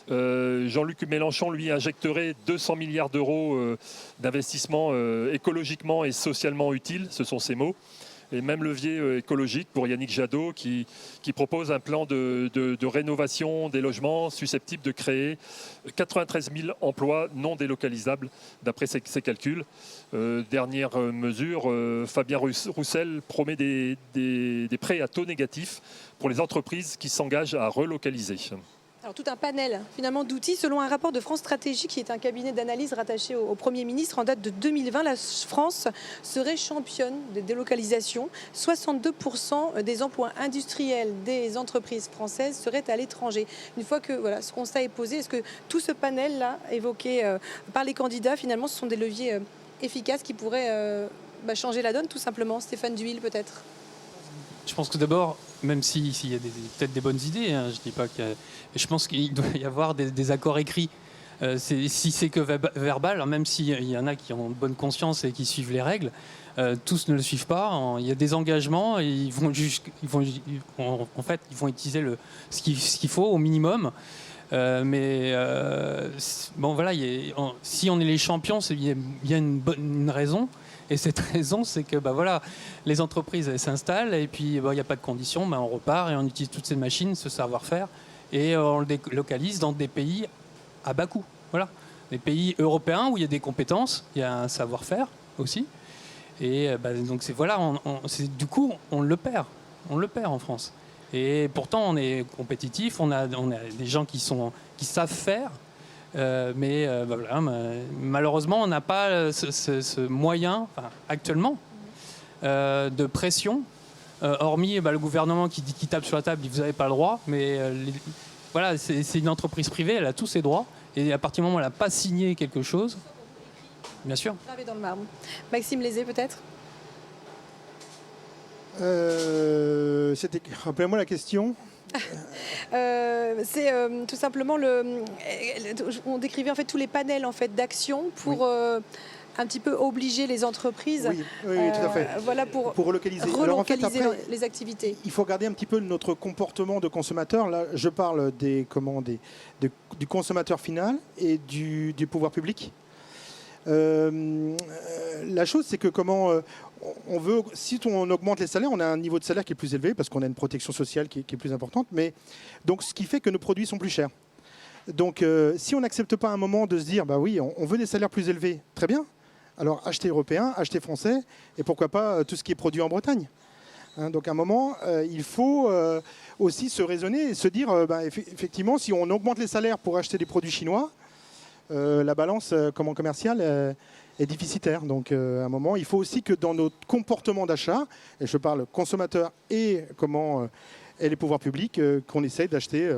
Jean-Luc Mélenchon, lui, injecterait 200 milliards d'euros d'investissements écologiquement et socialement utiles, ce sont ses mots. Et même levier écologique pour Yannick Jadot qui propose un plan de rénovation des logements susceptible de créer 93 000 emplois non délocalisables d'après ses calculs. Dernière mesure, Fabien Roussel promet des prêts à taux négatifs pour les entreprises qui s'engagent à relocaliser. Alors, tout un panel finalement d'outils. Selon un rapport de France Stratégie, qui est un cabinet d'analyse rattaché au Premier ministre, en date de 2020, la France serait championne de délocalisation. 62% des emplois industriels des entreprises françaises seraient à l'étranger. Une fois que ce constat est posé, est-ce que tout ce panel-là évoqué par les candidats, finalement, ce sont des leviers efficaces qui pourraient changer la donne, tout simplement? Stéphane Duhil, peut-être? Je pense que d'abord, même s'il y a peut-être des bonnes idées, je dis pas que, je pense qu'il doit y avoir des accords écrits. Si c'est que verbal, alors même s'il y en a qui ont bonne conscience et qui suivent les règles, tous ne le suivent pas. Il y a des engagements et ils vont utiliser ce qu'il faut au minimum. Bon voilà, si on est les champions, il y a une raison. Et cette raison, c'est que les entreprises s'installent et puis il n'y a pas de conditions, on repart et on utilise toutes ces machines, ce savoir-faire, et on le délocalise dans des pays à bas coût. Voilà. Des pays européens où il y a des compétences, il y a un savoir-faire aussi. Et donc du coup, on le perd en France. Et pourtant, on est compétitif, on a des gens qui savent faire. Malheureusement, on n'a pas ce moyen actuellement de pression, hormis le gouvernement qui tape sur la table, dit vous n'avez pas le droit, mais c'est une entreprise privée, elle a tous ses droits, et à partir du moment où elle n'a pas signé quelque chose, bien sûr. Gravé dans le marbre. Maxime Lézé, peut-être? Rappelez-moi la question. C'est tout simplement on décrivait en fait tous les panels d'action pour un petit peu obliger les entreprises tout à fait. pour relocaliser, les activités. Il faut regarder un petit peu notre comportement de consommateur. Là, je parle du consommateur final et du pouvoir public. La chose, c'est que si on augmente les salaires, on a un niveau de salaire qui est plus élevé parce qu'on a une protection sociale qui est plus importante. Mais donc, ce qui fait que nos produits sont plus chers. Donc, si on n'accepte pas à un moment de se dire, on veut des salaires plus élevés, très bien. Alors, achetez européen, achetez français, et pourquoi pas tout ce qui est produit en Bretagne. Donc, à un moment, il faut aussi se raisonner et se dire, effectivement, si on augmente les salaires pour acheter des produits chinois, la balance commerciale est déficitaire. Donc, à un moment, il faut aussi que dans notre comportement d'achat, et je parle consommateur et les pouvoirs publics, qu'on essaye d'acheter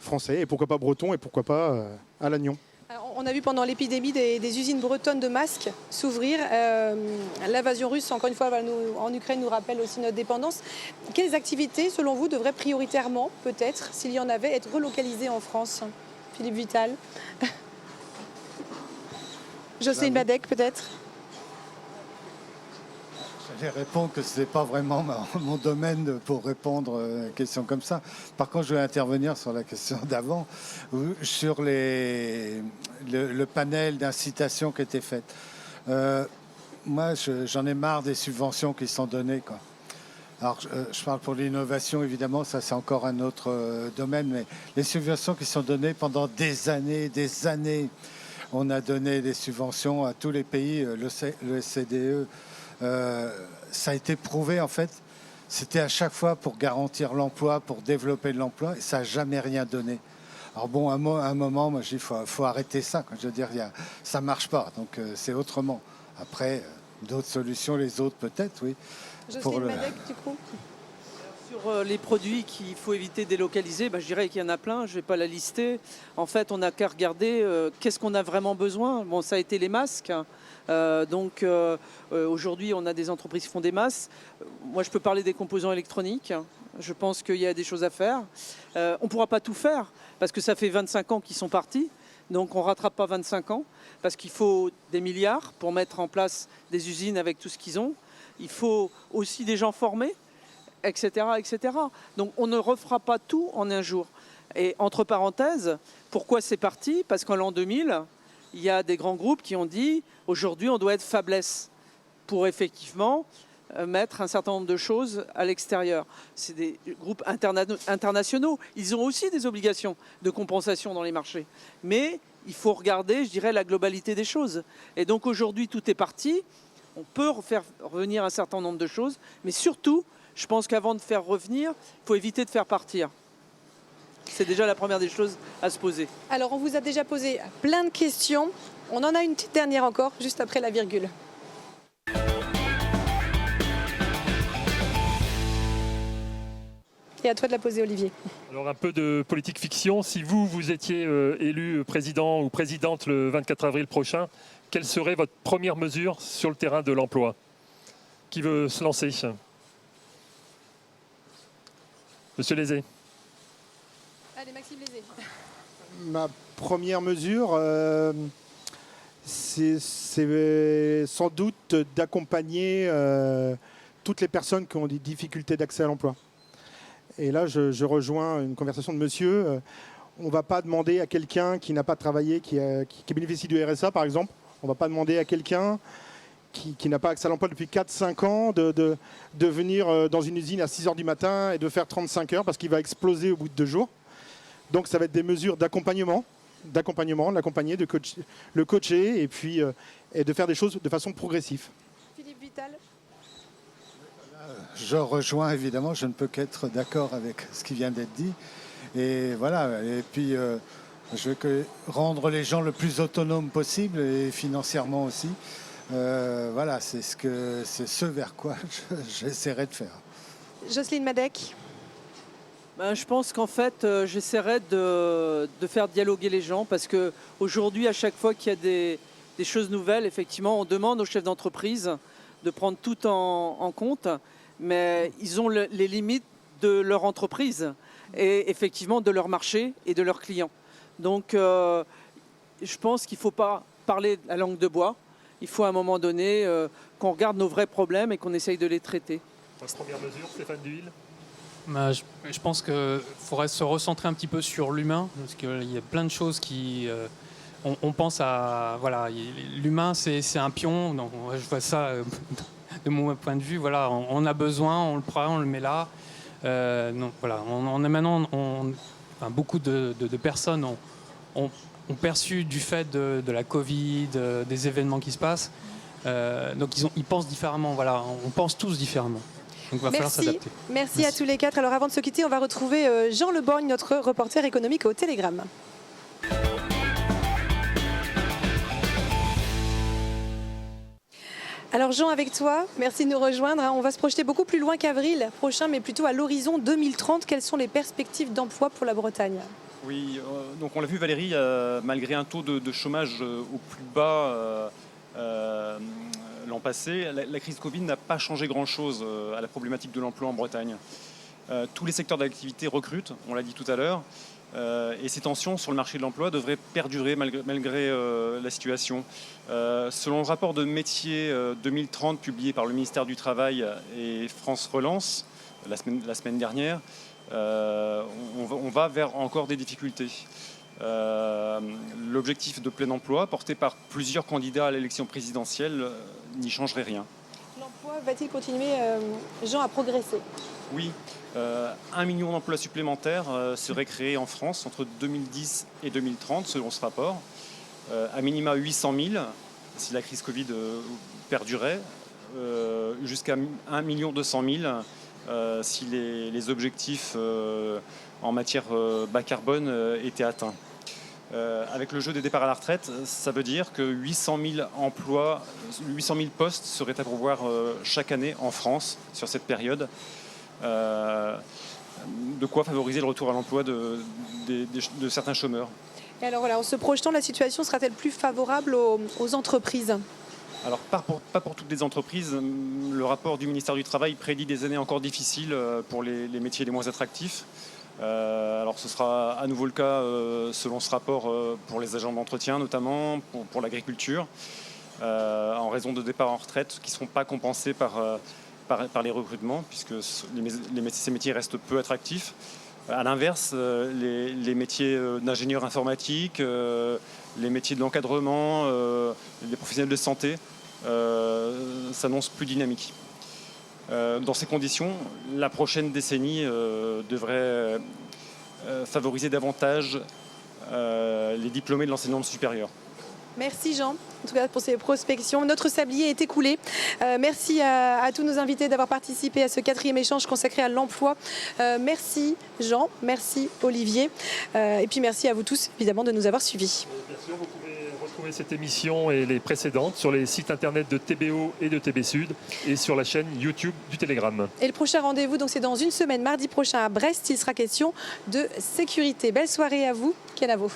français, et pourquoi pas breton, et pourquoi pas à l'agnon. Alors, On a vu pendant l'épidémie des usines bretonnes de masques s'ouvrir. L'invasion russe, encore une fois, en Ukraine, nous rappelle aussi notre dépendance. Quelles activités, selon vous, devraient prioritairement, peut-être, s'il y en avait, être relocalisées en France? Philippe Vital. Jocelyne Madec, peut-être? J'allais répondre que ce n'est pas vraiment mon domaine pour répondre à une question comme ça. Par contre, je vais intervenir sur la question d'avant, sur le panel d'incitation qui était fait. Moi, j'en ai marre des subventions qui sont données, quoi. Alors, je parle pour l'innovation, évidemment, ça c'est encore un autre domaine, mais les subventions qui sont données pendant des années, on a donné des subventions à tous les pays, le CDE. Ça a été prouvé, en fait, c'était à chaque fois pour garantir l'emploi, pour développer de l'emploi, et ça n'a jamais rien donné. Alors bon, à un moment, moi je dis, faut arrêter ça, quoi. Je veux dire, ça ne marche pas, donc c'est autrement. Après, d'autres solutions, les autres peut-être, oui. Jocelyne Madec, du coup. Sur les produits qu'il faut éviter de délocaliser, je dirais qu'il y en a plein, je ne vais pas la lister. En fait, on n'a qu'à regarder qu'est-ce qu'on a vraiment besoin. Bon, ça a été les masques. Aujourd'hui, on a des entreprises qui font des masques. Moi, je peux parler des composants électroniques. Je pense qu'il y a des choses à faire. On ne pourra pas tout faire parce que ça fait 25 ans qu'ils sont partis. Donc, on ne rattrape pas 25 ans parce qu'il faut des milliards pour mettre en place des usines avec tout ce qu'ils ont. Il faut aussi des gens formés, etc., etc. Donc, on ne refera pas tout en un jour. Et entre parenthèses, pourquoi c'est parti? Parce qu'en l'an 2000, il y a des grands groupes qui ont dit aujourd'hui, on doit être fabless pour effectivement mettre un certain nombre de choses à l'extérieur. C'est des groupes internationaux. Ils ont aussi des obligations de compensation dans les marchés. Mais il faut regarder, je dirais, la globalité des choses. Et donc aujourd'hui, tout est parti. On peut faire revenir un certain nombre de choses. Mais surtout, je pense qu'avant de faire revenir, il faut éviter de faire partir. C'est déjà la première des choses à se poser. Alors, on vous a déjà posé plein de questions. On en a une petite dernière encore, juste après la virgule. Et à toi de la poser, Olivier. Alors, un peu de politique fiction. Si vous étiez élu président ou présidente le 24 avril prochain, quelle serait votre première mesure sur le terrain de l'emploi? Qui veut se lancer? Monsieur Lézé. Allez, Maxime Lézé. Ma première mesure, c'est sans doute d'accompagner toutes les personnes qui ont des difficultés d'accès à l'emploi. Et là, je rejoins une conversation de monsieur. On ne va pas demander à quelqu'un qui n'a pas travaillé, qui bénéficie du RSA, par exemple, on ne va pas demander à quelqu'un qui n'a pas accès à l'emploi depuis 4-5 ans de venir dans une usine à 6 h du matin et de faire 35 heures parce qu'il va exploser au bout de 2 jours. Donc ça va être des mesures d'accompagnement, de l'accompagner, le coacher et puis et de faire des choses de façon progressive. Philippe Vital. Je rejoins évidemment, je ne peux qu'être d'accord avec ce qui vient d'être dit. Et voilà, et puis je vais rendre les gens le plus autonomes possible et financièrement aussi. Voilà, c'est ce vers quoi j'essaierai de faire. Jocelyne Madec. Je pense qu'en fait, j'essaierai de faire dialoguer les gens parce qu'aujourd'hui, à chaque fois qu'il y a des choses nouvelles, effectivement, on demande aux chefs d'entreprise de prendre tout en compte, mais ils ont les limites de leur entreprise et effectivement de leur marché et de leurs clients. Donc, je pense qu'il ne faut pas parler la langue de bois. Il faut à un moment donné qu'on regarde nos vrais problèmes et qu'on essaye de les traiter. Première mesure, Stéphane Duhil. Je pense qu'il faudrait se recentrer un petit peu sur l'humain, parce qu'il y a plein de choses qui... on pense à... Voilà, l'humain, c'est un pion. Donc, je vois ça de mon point de vue. Voilà, on a besoin, on le prend, on le met là. Donc, voilà, on a maintenant... beaucoup de personnes ont perçu du fait de la Covid, des événements qui se passent. Donc, ils pensent différemment. Voilà, on pense tous différemment. Donc, il va falloir s'adapter. Merci à tous les quatre. Alors avant de se quitter, on va retrouver Jean Le Borgne, notre reporter économique au Télégramme. Alors Jean, avec toi, merci de nous rejoindre. On va se projeter beaucoup plus loin qu'avril prochain, mais plutôt à l'horizon 2030. Quelles sont les perspectives d'emploi pour la Bretagne ? Oui, donc on l'a vu Valérie, malgré un taux de chômage au plus bas l'an passé, la crise Covid n'a pas changé grand-chose à la problématique de l'emploi en Bretagne. Tous les secteurs d'activité recrutent, on l'a dit tout à l'heure, et ces tensions sur le marché de l'emploi devraient perdurer malgré la situation. Selon le rapport de métier 2030 publié par le ministère du Travail et France Relance la semaine dernière, on va vers encore des difficultés. L'objectif de plein emploi, porté par plusieurs candidats à l'élection présidentielle, n'y changerait rien. L'emploi va-t-il continuer, Jean, à progresser? Oui, 1 million d'emplois supplémentaires seraient créés en France entre 2010 et 2030, selon ce rapport. À minima 800 000, si la crise Covid perdurait, jusqu'à 1 200 000 si les objectifs en matière bas carbone étaient atteints. Avec le jeu des départs à la retraite, ça veut dire que 800 000 emplois, 800 000 postes seraient à pourvoir chaque année en France sur cette période. De quoi favoriser le retour à l'emploi de certains chômeurs. Et alors voilà, en se projetant, la situation sera-t-elle plus favorable aux entreprises? Alors, pas pour toutes les entreprises. Le rapport du ministère du Travail prédit des années encore difficiles pour les métiers les moins attractifs. Alors, ce sera à nouveau le cas selon ce rapport pour les agents d'entretien, notamment pour l'agriculture, en raison de départs en retraite qui ne seront pas compensés par les recrutements, puisque ces métiers restent peu attractifs. À l'inverse, les métiers d'ingénieur informatique, les métiers de l'encadrement, les professionnels de santé s'annoncent plus dynamiques. Dans ces conditions, la prochaine décennie devrait favoriser davantage les diplômés de l'enseignement supérieur. Merci Jean, en tout cas pour ces prospections. Notre sablier est écoulé. Merci à tous nos invités d'avoir participé à ce 4e échange consacré à l'emploi. Merci Jean, merci Olivier. Et puis merci à vous tous évidemment de nous avoir suivis. Bien sûr, vous pouvez retrouver cette émission et les précédentes sur les sites internet de TBO et de TB Sud et sur la chaîne YouTube du Télégramme. Et le prochain rendez-vous, donc c'est dans une semaine, mardi prochain à Brest. Il sera question de sécurité. Belle soirée à vous, Kenavo.